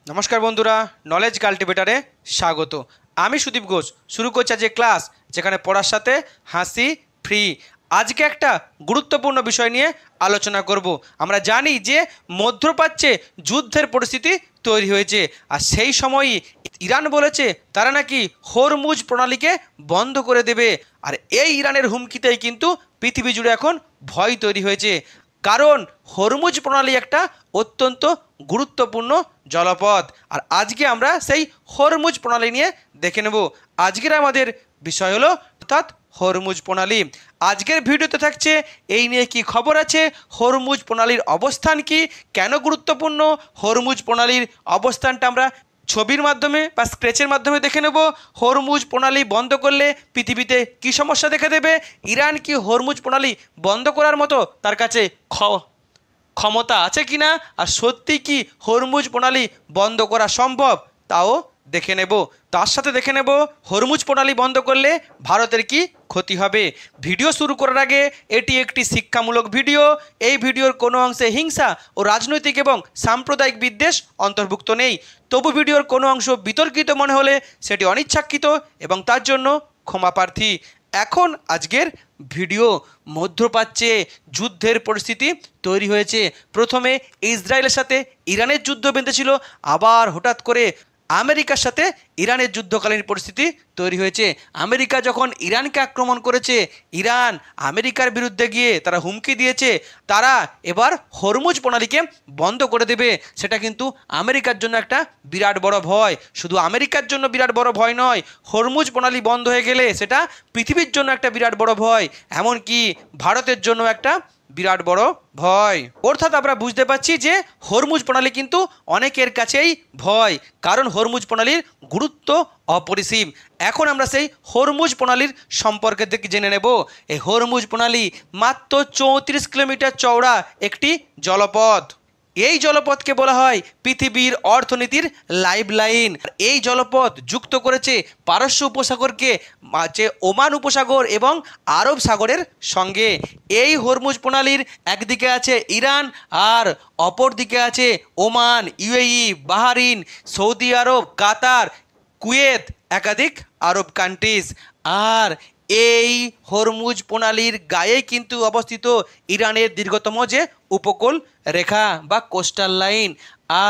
নমস্কার বন্ধুরা, নলেজ কাল্টিভেটারে স্বাগত। আমি সুদীপ ঘোষ শুরু করছি আজকে ক্লাস, যেখানে পড়ার সাথে হাসি ফ্রি। আজকে একটা গুরুত্বপূর্ণ বিষয় নিয়ে আলোচনা করব। আমরা জানি যে মধ্যপ্রাচ্যে যুদ্ধের পরিস্থিতি তৈরি হয়েছে, আর সেই সময়ই ইরান বলেছে তারা নাকি হরমুজ প্রণালীকে বন্ধ করে দেবে। আর এই ইরানের হুমকিতেই কিন্তু পৃথিবী জুড়ে এখন ভয় তৈরি হয়েছে, কারণ হরমুজ প্রণালী একটা অত্যন্ত গুরুত্বপূর্ণ জলপথ। আর আজকে আমরা সেই হরমুজ প্রণালী নিয়ে দেখে নেব। আজকের আমাদের বিষয় হলো অর্থাৎ হরমুজ প্রণালী। আজকের ভিডিওতে থাকছে এই নিয়ে কি খবর আছে, হরমুজ প্রণালীর অবস্থান কি, কেন গুরুত্বপূর্ণ, হরমুজ প্রণালীর অবস্থানটা আমরা ছবির মাধ্যমে বা স্ক্র্যাচের মাধ্যমে দেখে নেব। হরমুজ প্রণালী বন্ধ করলে পৃথিবীতে কী সমস্যা দেখা দেবে, ইরান কি হরমুজ প্রণালী বন্ধ করার মতো তার কাছে ক্ষমতা আছে কি না, আর সত্যি কি হরমুজ প্রণালী বন্ধ করা সম্ভব, তাও দেখে নেব। তার সাথে দেখে নেব হরমুজ প্রণালী বন্ধ করলে ভারতের কি ক্ষতি হবে। ভিডিও শুরু করার আগে এটি একটি শিক্ষামূলক ভিডিও। এই ভিডিওর কোনো অংশে হিংসা ও রাজনৈতিক এবং সাম্প্রদায়িক বিদ্বেষ অন্তর্ভুক্ত নেই। তবু ভিডিওর কোনো অংশ বিতর্কিত মনে হলে সেটি অনিচ্ছাকৃত এবং তার জন্য ক্ষমাপ্রার্থী। এখন আজকের ভিডিও। মধ্যপ্রাচ্যে যুদ্ধের পরিস্থিতি তৈরি হয়েছে। প্রথমে ইসরায়েলের সাথে ইরানের যুদ্ধ বেঁধেছিল, আবার হঠাৎ করে আমেরিকার সাথে ইরানের যুদ্ধকালীন পরিস্থিতি তৈরি হয়েছে। আমেরিকা যখন ইরানকে আক্রমণ করেছে, ইরান আমেরিকার বিরুদ্ধে গিয়ে তারা হুমকি দিয়েছে তারা এবার হরমুজ প্রণালীকে বন্ধ করে দেবে। সেটা কিন্তু আমেরিকার জন্য একটা বিরাট বড় ভয়। শুধু আমেরিকার জন্য বিরাট বড় ভয় নয়, হরমুজ প্রণালী বন্ধ হয়ে গেলে সেটা পৃথিবীর জন্য একটা বিরাট বড় ভয়, এমনকি ভারতের জন্য একটা বিরাট বড় ভয়। অর্থাৎ আমরা বুঝতে পারছি যে হরমুজ প্রণালী কিন্তু অনেকের কাছেই ভয়, কারণ হরমুজ প্রণালীর গুরুত্ব অপরিসীম। এখন আমরা সেই হরমুজ প্রণালীর সম্পর্কে জেনে নেব। এই হরমুজ প্রণালী মাত্র 34 কিলোমিটার চওড়া একটি জলপথ। এই জলপথকে বলা হয় পৃথিবীর অর্থনীতির লাইফলাইন। এই জলপথ যুক্ত করেছে পারস্য উপসাগরকে যে ওমান উপসাগর এবং আরব সাগরের সঙ্গে। এই হরমুজ প্রণালীর একদিকে আছে ইরান, আর অপর দিকে আছে ওমান, ইউএই, বাহরিন, সৌদি আরব, কাতার, কুয়েত, একাধিক আরব কান্ট্রিজ। আর এই হরমুজ প্রণালীর গায়ে কিন্তু অবস্থিত ইরানের দীর্ঘতম যে উপকূল রেখা বা কোস্টাল লাইন।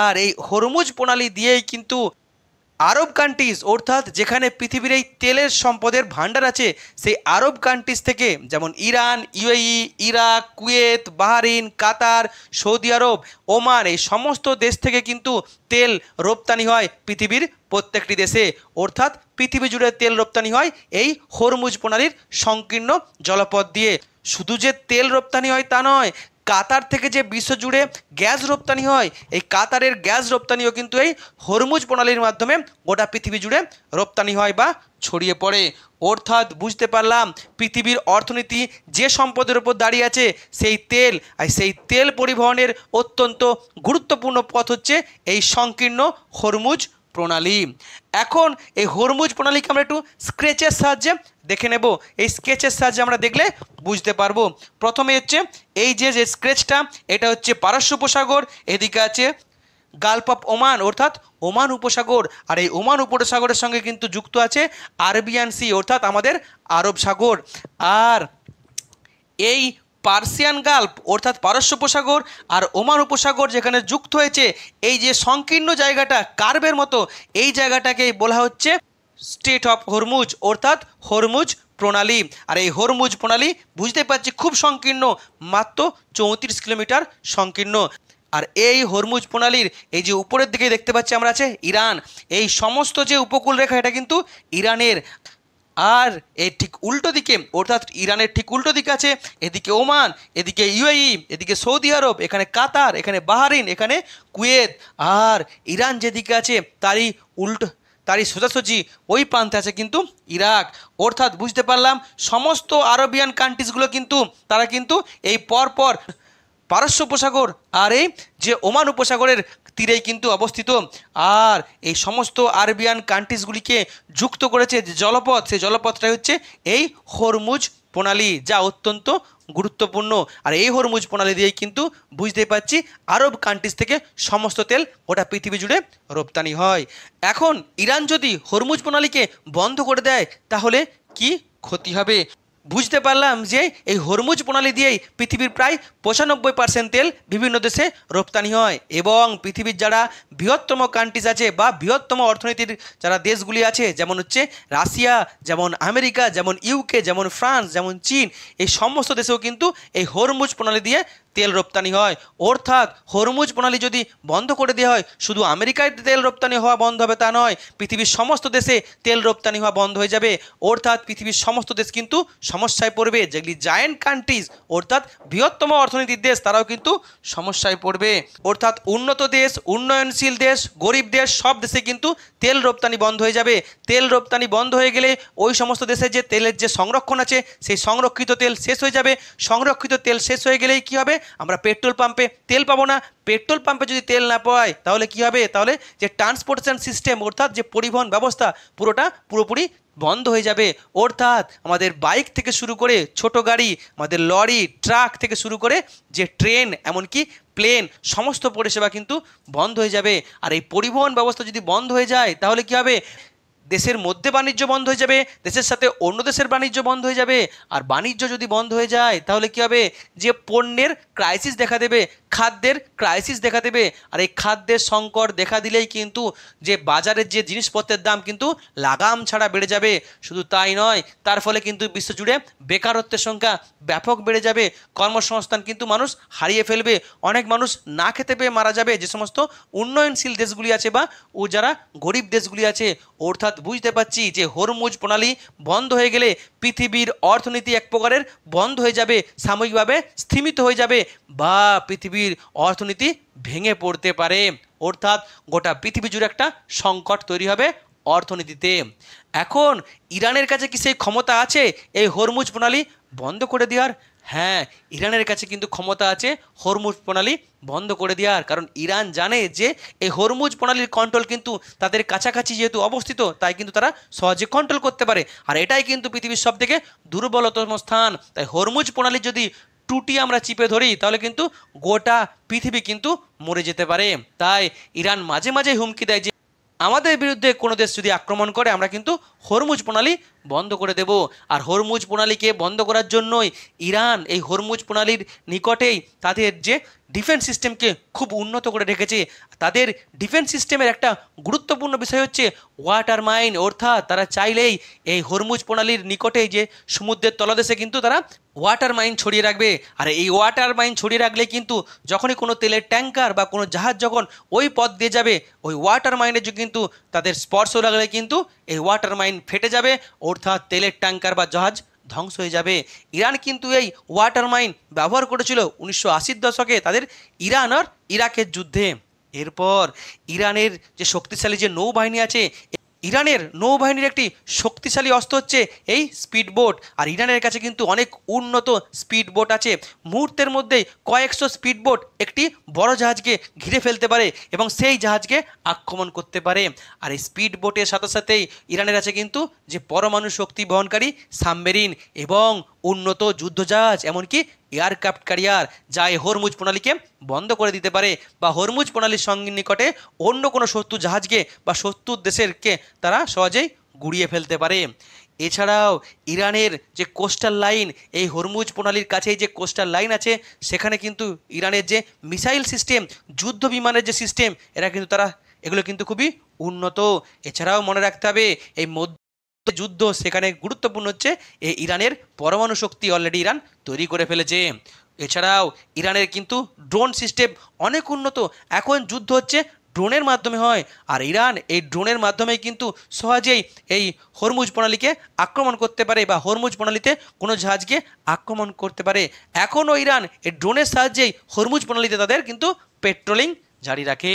আর এই হরমুজ প্রণালী দিয়েই কিন্তু আরব কান্ট্রিজ, অর্থাৎ যেখানে পৃথিবীর এই তেলের সম্পদের ভাণ্ডার আছে, সেই আরব কান্ট্রিজ থেকে যেমন Iran, UAE, Iraq, Kuwait, Bahrain, Qatar, Saudi Arab, Oman, এই সমস্ত দেশ থেকে কিন্তু তেল রপ্তানি হয় পৃথিবীর প্রত্যেকটি দেশে। অর্থাৎ পৃথিবী জুড়ে তেল রপ্তানি হয় এই হরমুজ প্রণালীর সংকীর্ণ জলপথ দিয়ে। শুধু যে তেল রপ্তানি হয় তা নয়, কাতার থেকে যে বিশ্বজুড়ে গ্যাস রপ্তানি হয়, এই কাতারের গ্যাস রপ্তানিও কিন্তু এই হরমুজ প্রণালীর মাধ্যমে গোটা পৃথিবী জুড়ে রপ্তানি হয় বা ছড়িয়ে পড়ে। অর্থাৎ বুঝতে পারলাম পৃথিবীর অর্থনীতি যে সম্পদের উপর দাঁড়িয়ে আছে সেই তেল, আর সেই তেল পরিবহনের অত্যন্ত গুরুত্বপূর্ণ পথ হচ্ছে এই সংকীর্ণ হরমুজ প্রণালী। এখন এই হরমুজ প্রণালীকে আমরা একটু স্কেচের সাহায্যে দেখে নেব। এই স্কেচের সাহায্যে আমরা দেখলে বুঝতে পারবো। প্রথমে হচ্ছে এই যে স্কেচটা, এটা হচ্ছে পারস্য উপসাগর, এদিকে আছে গালফ অফ ওমান অর্থাৎ ওমান উপসাগর, আর এই ওমান উপসাগরের সঙ্গে কিন্তু যুক্ত আছে আরবিয়ান সি অর্থাৎ আমাদের আরব সাগর। আর এই পার্সিয়ান গালফ অর্থাৎ পারস্য উপসাগর আর ওমান উপসাগর যেখানে যুক্ত হয়েছে, এই যে সংকীর্ণ জায়গাটা কার্ভের মতো, এই জায়গাটাকেই বলা হচ্ছে স্ট্রেট অফ হরমুজ অর্থাৎ হরমুজ প্রণালী। আর এই হরমুজ প্রণালী বুঝতে পারছি খুব সংকীর্ণ, মাত্র 34 কিলোমিটার সংকীর্ণ। আর এই হরমুজ প্রণালীর এই যে উপরের দিকে দেখতে পাচ্ছি আমরা আছে ইরান, এই সমস্ত যে উপকূল রেখা এটা কিন্তু ইরানের। আর এর ঠিক উল্টো দিকে অর্থাৎ ইরানের ঠিক উল্টো দিকে আছে এদিকে ওমান, এদিকে ইউএই, এদিকে সৌদি আরব, এখানে কাতার, এখানে বাহরিন, এখানে কুয়েত। আর ইরান যেদিকে আছে তারই সোজাসুজি ওই প্রান্তে আছে কিন্তু ইরাক। অর্থাৎ বুঝতে পারলাম সমস্ত আরবিয়ান কান্ট্রিজগুলো কিন্তু তারা কিন্তু এই পরপর পারস্য উপসাগর আর এই যে ওমান উপসাগরের তীরেই কিন্তু অবস্থিত। আর এই সমস্ত আরবিয়ান কান্ট্রিজগুলিকে যুক্ত করেছে যে জলপথ, সেই জলপথটাই হচ্ছে এই হরমুজ প্রণালী, যা অত্যন্ত গুরুত্বপূর্ণ। আর এই হরমুজ প্রণালী দিয়েই কিন্তু বুঝতে পারছি আরব কান্ট্রিজ থেকে সমস্ত তেল গোটা পৃথিবী জুড়ে রপ্তানি হয়। এখন ইরান যদি হরমুজ প্রণালীকে বন্ধ করে দেয় তাহলে কি ক্ষতি হবে? বুঝতে পারলাম যে এই হরমুজ প্রণালী দিয়েই পৃথিবীর প্রায় 95% তেল বিভিন্ন দেশে রপ্তানি হয় এবং পৃথিবীর যারা বৃহত্তম কান্ট্রিজ আছে বা বৃহত্তম অর্থনীতির যারা দেশগুলি আছে, যেমন হচ্ছে রাশিয়া, যেমন আমেরিকা, যেমন ইউকে, যেমন ফ্রান্স, যেমন চীন, এই সমস্ত দেশেও কিন্তু এই হরমুজ প্রণালী দিয়ে তেল রপ্তানি হয়। অর্থাৎ হরমুজ প্রণালী যদি বন্ধ করে দেওয়া হয়, শুধু আমেরিকায় তেল রপ্তানি হওয়া বন্ধ হবে তা নয়, পৃথিবীর সমস্ত দেশে তেল রপ্তানি হওয়া বন্ধ হয়ে যাবে। অর্থাৎ পৃথিবীর সমস্ত দেশ কিন্তু সমস্যায় পড়বে। যেগুলি জায়েন্ট কান্ট্রিজ অর্থাৎ বৃহত্তম অর্থনীতির দেশ, তারাও কিন্তু সমস্যায় পড়বে। অর্থাৎ উন্নত দেশ, উন্নয়নশীল দেশ, গরিব দেশ, সব দেশে কিন্তু তেল রপ্তানি বন্ধ হয়ে যাবে। তেল রপ্তানি বন্ধ হয়ে গেলে ওই সমস্ত দেশে যে তেলের যে সংরক্ষণ আছে, সেই সংরক্ষিত তেল শেষ হয়ে যাবে। সংরক্ষিত তেল শেষ হয়ে গেলেই কী হবে? আমরা পেট্রোল পাম্পে তেল পাবো না। পেট্রোল পাম্পে যদি তেল না পাই তাহলে কি হবে? তাহলে যে ট্রান্সপোর্টেশন সিস্টেম অর্থাৎ যে পরিবহন ব্যবস্থা পুরোপুরি বন্ধ হয়ে যাবে। অর্থাৎ আমাদের বাইক থেকে শুরু করে ছোট গাড়ি, আমাদের লরি, ট্রাক থেকে শুরু করে যে ট্রেন, এমনকি প্লেন, সমস্ত পরিষেবা কিন্তু বন্ধ হয়ে যাবে। আর এই পরিবহন ব্যবস্থা যদি বন্ধ হয়ে যায় তাহলে কি হবে? দেশের মধ্যে বাণিজ্য বন্ধ হয়ে যাবে, দেশের সাথে অন্য দেশের বাণিজ্য বন্ধ হয়ে যাবে। আর বাণিজ্য যদি বন্ধ হয়ে যায় তাহলে কি হবে? যে পণ্যের ক্রাইসিস দেখা দেবে, খাদ্যের ক্রাইসিস দেখা দেবে। আর এই খাদ্যের সংকট দেখা দিলেই কিন্তু যে বাজারের যে জিনিসপত্রের দাম কিন্তু লাগাম ছাড়া বেড়ে যাবে। শুধু তাই নয়, তার ফলে কিন্তু বিশ্বজুড়ে বেকারত্বের সংখ্যা ব্যাপক বেড়ে যাবে। কর্মসংস্থান কিন্তু মানুষ হারিয়ে ফেলবে। অনেক মানুষ না খেতে পেয়ে মারা যাবে, যে সমস্ত উন্নয়নশীল দেশগুলি আছে বা ও যারা গরিব দেশগুলি আছে। অর্থাৎ বুঝতে পারছি যে হরমুজ প্রণালী বন্ধ হয়ে গেলে পৃথিবীর অর্থনীতি এক প্রকারের বন্ধ হয়ে যাবে, সাময়িকভাবে স্থিমিত হয়ে যাবে, বা পৃথিবীর অর্থনীতি ভেঙে পড়তে পারে। অর্থাৎ গোটা পৃথিবী জুড়ে একটা সংকট তৈরি হবে অর্থনীতিতে। এখন ইরানের কাছে কি সেই ক্ষমতা আছে এই হরমুজ প্রণালী বন্ধ করে দেওয়ার? হ্যাঁ, ইরানের কাছে কিন্তু ক্ষমতা আছে হরমুজ প্রণালী বন্ধ করে দেওয়ার। কারণ ইরান জানে যে এই হরমুজ প্রণালীর কন্ট্রোল কিন্তু তাদের কাছাকাছি যেহেতু অবস্থিত, তাই কিন্তু তারা সহজে কন্ট্রোল করতে পারে। আর এটাই কিন্তু পৃথিবীর সবথেকে দুর্বলতম স্থান। তাই হরমুজ প্রণালী যদি টুটি আমরা চিপে ধরি তাহলে কিন্তু গোটা পৃথিবী কিন্তু মরে যেতে পারে। তাই ইরান মাঝে মাঝে হুমকি দেয় যে আমাদের বিরুদ্ধে কোনো দেশ যদি আক্রমণ করে আমরা কিন্তু হরমুজ প্রণালী বন্ধ করে দেব। আর হরমুজ প্রণালীকে বন্ধ করার জন্যই ইরান এই হরমুজ প্রণালীর নিকটেই তাদের যে ডিফেন্স সিস্টেমকে খুব উন্নত করে রেখেছে। তাদের ডিফেন্স সিস্টেমের একটা গুরুত্বপূর্ণ বিষয় হচ্ছে ওয়াটার মাইন। অর্থাৎ তারা চাইলেই এই হরমুজ প্রণালীর নিকটেই যে সমুদ্রের তলদেশে কিন্তু তারা ওয়াটার মাইন ছড়িয়ে রাখবে। আর এই ওয়াটার মাইন ছড়িয়ে রাখলে কিন্তু যখনই কোনো তেলের ট্যাঙ্কার বা কোনো জাহাজ যখন ওই পথ দিয়ে যাবে, ওই ওয়াটার মাইনের কিন্তু তাদের স্পর্শ লাগলে কিন্তু এই ওয়াটার মাইন ফেটে যাবে। অর্থাৎ তেলের ট্যাঙ্কার বা জাহাজ ধ্বংস হয়ে যাবে। ইরান কিন্তু এই ওয়াটার মাইন ব্যবহার করেছিল 1980-র দশকে তাদের ইরান আর ইরাকের যুদ্ধে। এরপর ইরানের যে শক্তিশালী যে নৌবাহিনী আছে, ইরানের নৌবাহিনীর একটি শক্তিশালী অস্ত্র হচ্ছে এই স্পিড বোট। আর ইরানের কাছে কিন্তু অনেক উন্নত স্পিড বোট আছে। মুহূর্তের মধ্যেই কয়েকশো স্পিড বোট একটি বড় জাহাজকে ঘিরে ফেলতে পারে এবং সেই জাহাজকে আক্রমণ করতে পারে। আর এই স্পিড বোটের সাথে সাথেই ইরানের আছে কিন্তু যে পরমাণু শক্তি বহনকারী সাবমেরিন এবং উন্নত যুদ্ধজাহাজ, এমনকি এয়ারক্রাফট ক্যারিয়ার, যা এই হরমুজ প্রণালীকে বন্ধ করে দিতে পারে বা হরমুজ প্রণালীর সঙ্গে নিকটে অন্য কোনো শত্রু জাহাজকে বা শত্রু দেশেরকে তারা সহজেই গুড়িয়ে ফেলতে পারে। এছাড়াও ইরানের যে কোস্টাল লাইন, এই হরমুজ প্রণালীর কাছেই যে কোস্টাল লাইন আছে, সেখানে কিন্তু ইরানের যে মিসাইল সিস্টেম, যুদ্ধ বিমানের যে সিস্টেম, এগুলো কিন্তু খুবই উন্নত। এছাড়াও মনে রাখতে হবে এই যুদ্ধ সেখানে গুরুত্বপূর্ণ হচ্ছে এই ইরানের পরমাণু শক্তি অলরেডি ইরান তৈরি করে ফেলেছে। এছাড়াও ইরানের কিন্তু ড্রোন সিস্টেম অনেক উন্নত। এখন যুদ্ধ হচ্ছে ড্রোনের মাধ্যমে হয়, আর ইরান এই ড্রোনের মাধ্যমেই কিন্তু সহজেই এই হরমুজ প্রণালীকে আক্রমণ করতে পারে বা হরমুজ প্রণালীতে কোনো জাহাজকে আক্রমণ করতে পারে। এখনও ইরান এই ড্রোনের সাহায্যেই হরমুজ প্রণালীতে তাদের কিন্তু পেট্রোলিং জারি রাখে।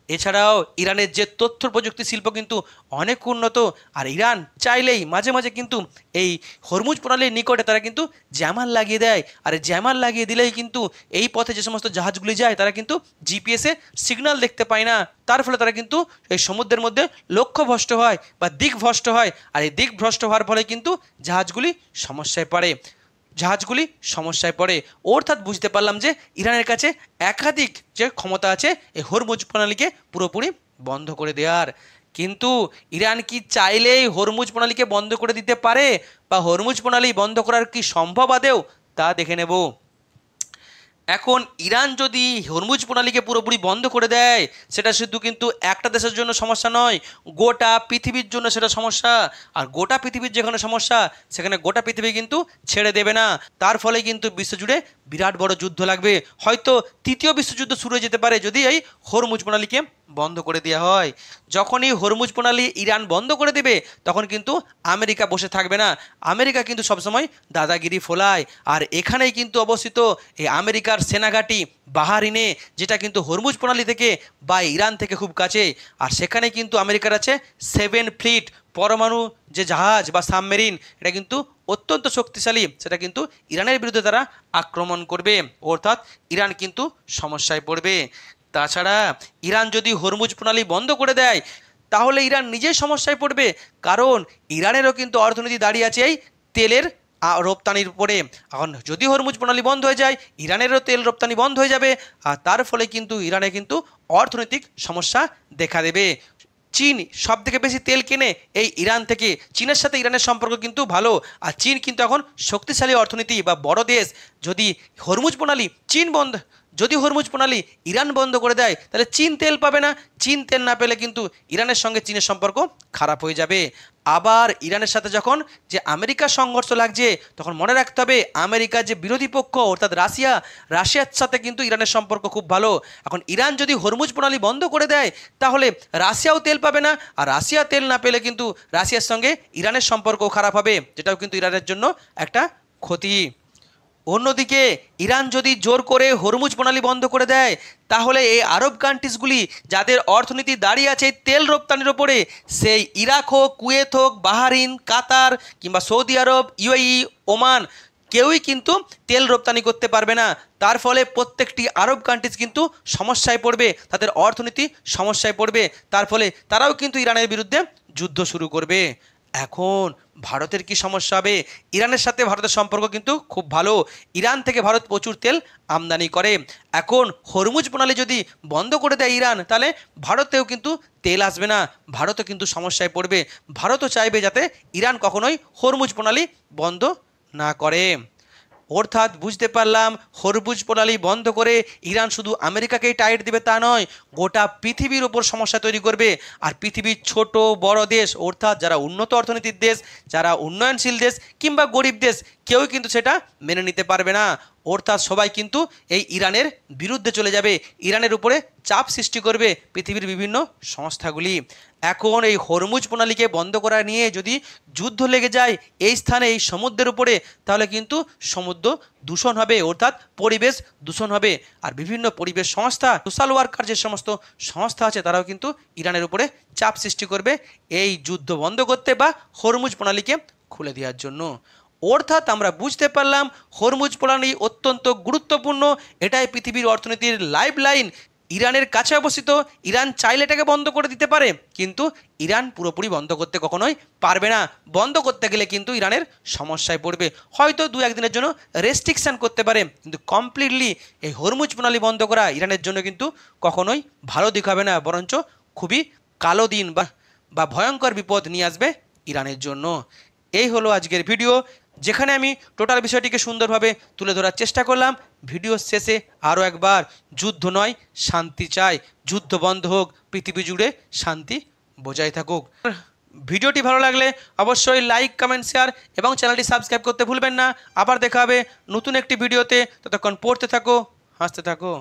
এছাড়াও ইরানের যে তথ্য প্রযুক্তি শিল্প কিন্তু অনেক উন্নত, আর ইরান চাইলেই মাঝে মাঝে কিন্তু এই হরমুজ প্রণালীর নিকটে তারা কিন্তু জ্যামার লাগিয়ে দেয়, আর জ্যামার লাগিয়ে দিলেই কিন্তু এই পথে যে সমস্ত জাহাজগুলি যায় তারা কিন্তু জিপিএসে সিগন্যাল দেখতে পায় না, তার ফলে তারা কিন্তু এই সমুদ্রের মধ্যে লক্ষ্যভ্রষ্ট হয় বা দিকভ্রষ্ট হয়, আর এই দিকভ্রষ্ট হওয়ার ফলে কিন্তু জাহাজগুলি সমস্যায় পড়ে। অর্থাৎ বুঝতে পারলাম যে ইরানের কাছে একাধিক যে ক্ষমতা আছে এই হরমুজ প্রণালীকে পুরোপুরি বন্ধ করে দেওয়ার। কিন্তু ইরান কি চাইলেই হরমুজ প্রণালীকে বন্ধ করে দিতে পারে, বা হরমুজ প্রণালী বন্ধ করার কি সম্ভব আদেও, তা দেখে নেব। এখন ইরান যদি হরমুজ প্রণালীকে পুরোপুরি বন্ধ করে দেয়, সেটা শুধু কিন্তু একটা দেশের জন্য সমস্যা নয়, গোটা পৃথিবীর জন্য সেটা সমস্যা। আর গোটা পৃথিবীর যেখানে সমস্যা, সেখানে গোটা পৃথিবী কিন্তু ছেড়ে দেবে না। তার ফলে কিন্তু বিশ্বজুড়ে বিরাট বড় যুদ্ধ লাগবে, হয়তো তৃতীয় বিশ্বযুদ্ধ শুরু হয়ে যেতে পারে যদি এই হরমুজ প্রণালীকে বন্ধ করে দেওয়া হয়। যখনই হরমুজ প্রণালী ইরান বন্ধ করে দেবে, তখন কিন্তু আমেরিকা বসে থাকবে না। আমেরিকা কিন্তু সবসময় দাদাগিরি ফোলায়, আর এখানেই কিন্তু অবস্থিত এই আমেরিকার সেনাঘাঁটি বাহারিনে, যেটা কিন্তু হরমুজ প্রণালী থেকে বা ইরান থেকে খুব কাছে। আর সেখানে কিন্তু আমেরিকার আছে 7 ফ্লিট পরমাণু যে জাহাজ বা সাবমেরিন, এটা কিন্তু অত্যন্ত শক্তিশালী, সেটা কিন্তু ইরানের বিরুদ্ধে তারা আক্রমণ করবে, অর্থাৎ ইরান কিন্তু সমস্যায় পড়বে। তাছাড়া ইরান যদি হরমুজ প্রণালী বন্ধ করে দেয়, তাহলে ইরান নিজেই সমস্যায় পড়বে, কারণ ইরানেরও কিন্তু অর্থনীতি দাঁড়িয়ে আছে এই তেলের রপ্তানির উপরে। এখন যদি হরমুজ প্রণালী বন্ধ হয়ে যায়, ইরানেরও তেল রপ্তানি বন্ধ হয়ে যাবে, আর তার ফলে কিন্তু ইরানে কিন্তু অর্থনৈতিক সমস্যা দেখা দেবে। চীন সব থেকে বেশি তেল কেনে এই ইরান থেকে, চীনের সাথে ইরানের সম্পর্ক কিন্তু ভালো, আর চীন কিন্তু এখন শক্তিশালী অর্থনীতি বা বড় দেশ। যদি হরমুজ প্রণালী ইরান বন্ধ করে দেয়, তাহলে চীন তেল পাবে না, চীন তেল না পেলে কিন্তু ইরানের সঙ্গে চীনের সম্পর্ক খারাপ হয়ে যাবে। আবার ইরানের সাথে যখন যে আমেরিকার সংঘর্ষ লাগছে, তখন মনে রাখতে হবে আমেরিকার যে বিরোধী পক্ষ অর্থাৎ রাশিয়ার সাথে কিন্তু ইরানের সম্পর্ক খুব ভালো। এখন ইরান যদি হরমুজ প্রণালী বন্ধ করে দেয়, তাহলে রাশিয়াও তেল পাবে না, আর রাশিয়া তেল না পেলে কিন্তু রাশিয়ার সঙ্গে ইরানের সম্পর্কও খারাপ হবে, যেটাও কিন্তু ইরানের জন্য একটা ক্ষতি। অন্যদিকে ইরান যদি জোর করে হরমুজ প্রণালী বন্ধ করে দেয়, তাহলে এই আরব কান্ট্রিজগুলি যাদের অর্থনীতি দাঁড়িয়ে আছে তেল রপ্তানির ওপরে, সেই ইরাক হোক, কুয়েত হোক, বাহারিন, কাতার কিংবা সৌদি আরব, ইউএই, ওমান, কেউই কিন্তু তেল রপ্তানি করতে পারবে না। তার ফলে প্রত্যেকটি আরব কান্ট্রিজ কিন্তু সমস্যায় পড়বে, তাদের অর্থনীতি সমস্যায় পড়বে, তার ফলে তারাও কিন্তু ইরানের বিরুদ্ধে যুদ্ধ শুরু করবে। এখন ভারতের কি সমস্যা হবে? ইরানের সাথে ভারতের সম্পর্ক কিন্তু খুব ভালো, ইরান থেকে ভারত প্রচুর তেল আমদানি করে। এখন হরমুজ প্রণালী যদি বন্ধ করে দেয় ইরান, তাহলে ভারতেও কিন্তু তেল আসবে না, ভারতও কিন্তু সমস্যায় পড়বে। ভারতও চাইবে যাতে ইরান কখনোই হরমুজ প্রণালী বন্ধ না করে। অর্থাৎ বুঝতে পারলাম হরমুজ প্রণালী বন্ধ করে ইরান শুধু আমেরিকাকেই টাইট দেবে তা নয়, গোটা পৃথিবীর ওপর সমস্যা তৈরি করবে। আর পৃথিবীর ছোট বড় দেশ, অর্থাৎ যারা উন্নত অর্থনীতির দেশ, যারা উন্নয়নশীল দেশ কিংবা গরিব দেশ, কেউ কিন্তু সেটা মেনে নিতে পারবে না। অর্থাৎ সবাই কিন্তু এই ইরানের বিরুদ্ধে চলে যাবে, ইরানের উপরে চাপ সৃষ্টি করবে পৃথিবীর বিভিন্ন সংস্থাগুলি। এখন এই হরমুজ প্রণালীকে বন্ধ করা নিয়ে যদি যুদ্ধ লেগে যায় এই স্থানে, এই সমুদ্রের উপরে, তাহলে কিন্তু সমুদ্র দূষণ হবে, অর্থাৎ পরিবেশ দূষণ হবে। আর বিভিন্ন পরিবেশ সংস্থা, সোশ্যাল ওয়ার্কার যে সমস্ত সংস্থা আছে, তারাও কিন্তু ইরানের উপরে চাপ সৃষ্টি করবে এই যুদ্ধ বন্ধ করতে বা হরমুজ প্রণালীকে খুলে দেওয়ার জন্য। অর্থাৎ আমরা বুঝতে পারলাম হরমুজ প্রণালী অত্যন্ত গুরুত্বপূর্ণ, এটাই পৃথিবীর অর্থনীতির লাইফ লাইন। ইরানের কাছে অবস্থিত, ইরান চাইলে এটাকে বন্ধ করে দিতে পারে, কিন্তু ইরান পুরোপুরি বন্ধ করতে কখনোই পারবে না। বন্ধ করতে গেলে কিন্তু ইরানের সমস্যায় পড়বে, হয়তো 2-1 দিনের জন্য রেস্ট্রিকশান করতে পারে, কিন্তু কমপ্লিটলি এই হরমুজ প্রণালী বন্ধ করা ইরানের জন্য কিন্তু কখনোই ভালো দিক হবে না, বরঞ্চ খুবই কালো দিন বা ভয়ঙ্কর বিপদ নিয়ে আসবে ইরানের জন্য। এই হলো আজকের ভিডিও, যেখানে আমি টোটাল বিষয়টিকে সুন্দরভাবে তুলে ধরার চেষ্টা করলাম। ভিডিও শেষে আরও একবার, যুদ্ধ নয় শান্তি চাই, যুদ্ধ বন্ধ হোক, পৃথিবী জুড়ে শান্তি বজায় থাকুক। ভিডিওটি ভালো লাগলে অবশ্যই লাইক, কমেন্ট, শেয়ার এবং চ্যানেলটি সাবস্ক্রাইব করতে ভুলবেন না। আবার দেখা হবে নতুন একটি ভিডিওতে, ততক্ষণ পড়তে থাকো, হাসতে থাকো।